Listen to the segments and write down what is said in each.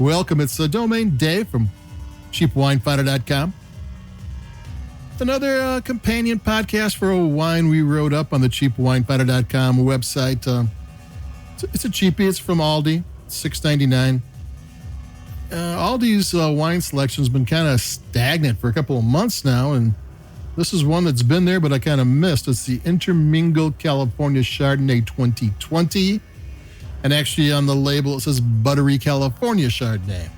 Welcome. It's Domain Dave from cheapwinefinder.com. Another companion podcast for a wine we wrote up on the cheapwinefinder.com website. It's a cheapie. It's from Aldi. It's $6.99. Aldi's wine selection's been kind of stagnant for a couple of months now, and this is one that's been there, but I kind of missed. It's the Intermingled California Chardonnay 2020. And actually on the label, it says Buttery California Chardonnay.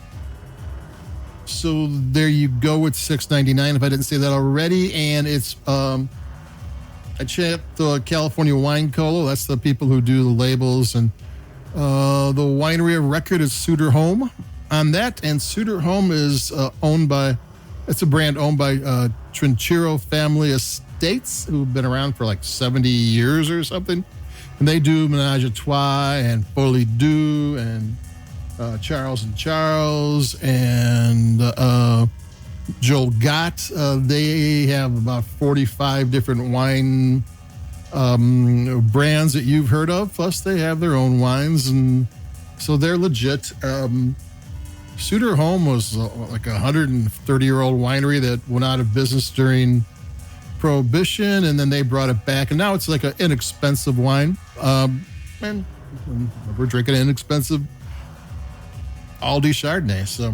So there you go. It's $6.99 if I didn't say that already. And it's, I checked the California Wine Colo. That's the people who do the labels. And the winery of record is Sutter Home on that. And Sutter Home is it's a brand owned by Trinchiro Family Estates, who've been around for like 70 years or something. And they do Menage a Trois and Folie Deux and Charles and Charles and Joel Gott. They have about 45 different wine brands that you've heard of. Plus, they have their own wines, and so they're legit. Sutter Home was like a 130-year-old winery that went out of business during Prohibition, and then they brought it back, and now it's like an inexpensive wine. And we're drinking an inexpensive Aldi Chardonnay, so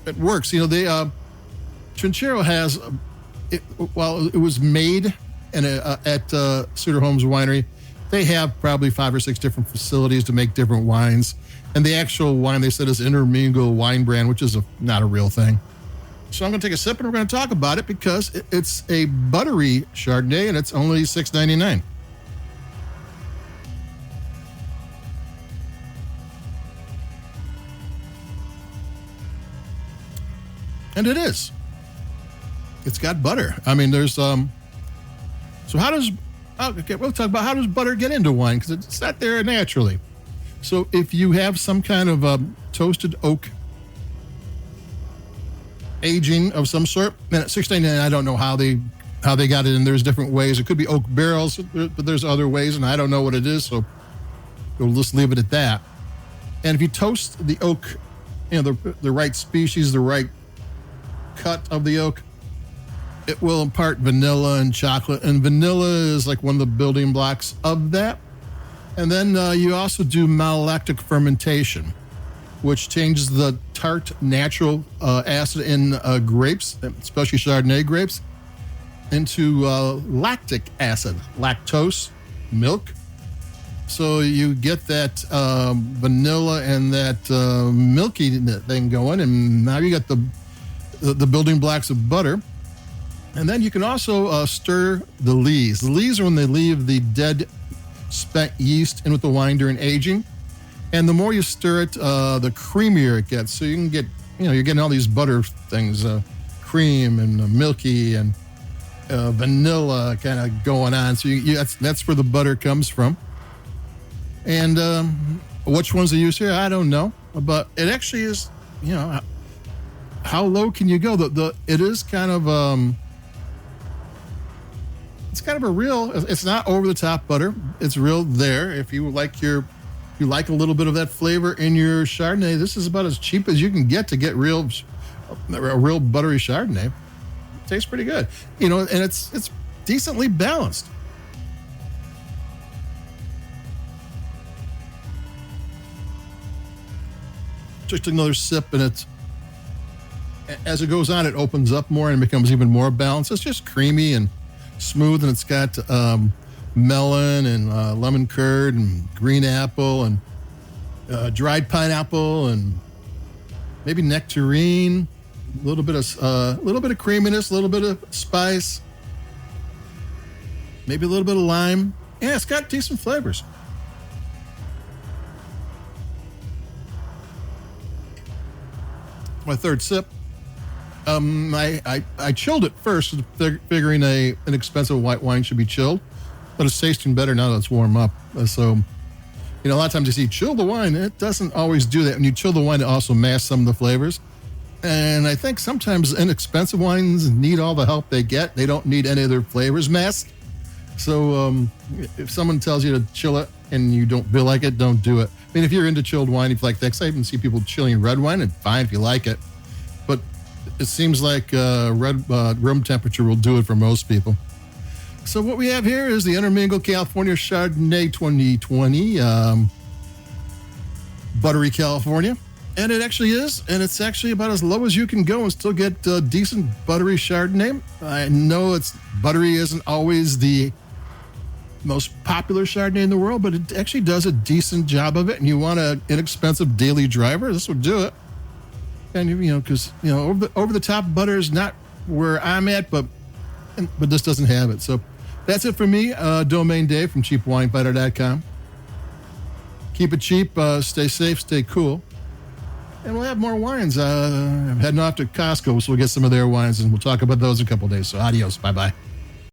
it works. You know, Trinchiro has, it was made at Sutter Home's winery. They have probably 5 or 6 different facilities to make different wines, and the actual wine they said is Intermingle wine brand, which is not a real thing. So I'm going to take a sip and we're going to talk about it because it's a buttery Chardonnay and it's only $6.99. And it is. It's got butter. I mean, there's so we'll talk about how does butter get into wine, because it's not there naturally. So if you have some kind of toasted oak aging of some sort, and at $6.99, I don't know how they got it in. There's different ways. It could be oak barrels, but there's other ways, and I don't know what it is, so we'll just leave it at that. And if you toast the oak, you know, the right species, the right cut of the oak, it will impart vanilla and chocolate, and vanilla is like one of the building blocks of that. And then you also do malolactic fermentation, which changes the tart natural acid in grapes, especially Chardonnay grapes, into lactic acid, lactose, milk. So you get that vanilla and that milky thing going, and now you got the building blocks of butter. And then you can also stir the lees. The lees are when they leave the dead spent yeast in with the wine during aging. And the more you stir it, the creamier it gets. So you can get, you're getting all these butter things, cream and milky and vanilla kind of going on. So that's where the butter comes from. And which ones they use here, I don't know. But it actually is, how low can you go? It is kind of, it's kind of a real, it's not over the top butter. It's real there. If you like a little bit of that flavor in your Chardonnay, this is about as cheap as you can get a real buttery Chardonnay. It tastes pretty good, and it's decently balanced. Just another sip, and as it goes on, it opens up more and becomes even more balanced. It's just creamy and smooth, and it's got melon and lemon curd and green apple and dried pineapple and maybe nectarine, a little bit of creaminess, a little bit of spice, maybe a little bit of lime. Yeah, it's got decent flavors. My third sip. I chilled it first, figuring an expensive white wine should be chilled, but it's tasting better now that it's warm up. So, a lot of times you see chill the wine. It doesn't always do that. When you chill the wine, it also masks some of the flavors. And I think sometimes inexpensive wines need all the help they get. They don't need any of their flavors masked. So if someone tells you to chill it, and you don't feel like it, don't do it. I mean, if you're into chilled wine, if you like that, 'cause I even see people chilling red wine, and fine if you like it. But it seems like room temperature will do it for most people. So what we have here is the Intermingled California Chardonnay 2020, Buttery, California. And it actually is, and it's actually about as low as you can go and still get decent buttery Chardonnay. I know buttery isn't always the most popular Chardonnay in the world, but it actually does a decent job of it. And you want an inexpensive daily driver, this would do it. And because over the top butter is not where I'm at, but this doesn't have it. So that's it for me. Domain Dave from cheapwinefighter.com. Keep it cheap, stay safe, stay cool. And we'll have more wines. I'm heading off to Costco, so we'll get some of their wines, and we'll talk about those in a couple of days. So adios. Bye-bye.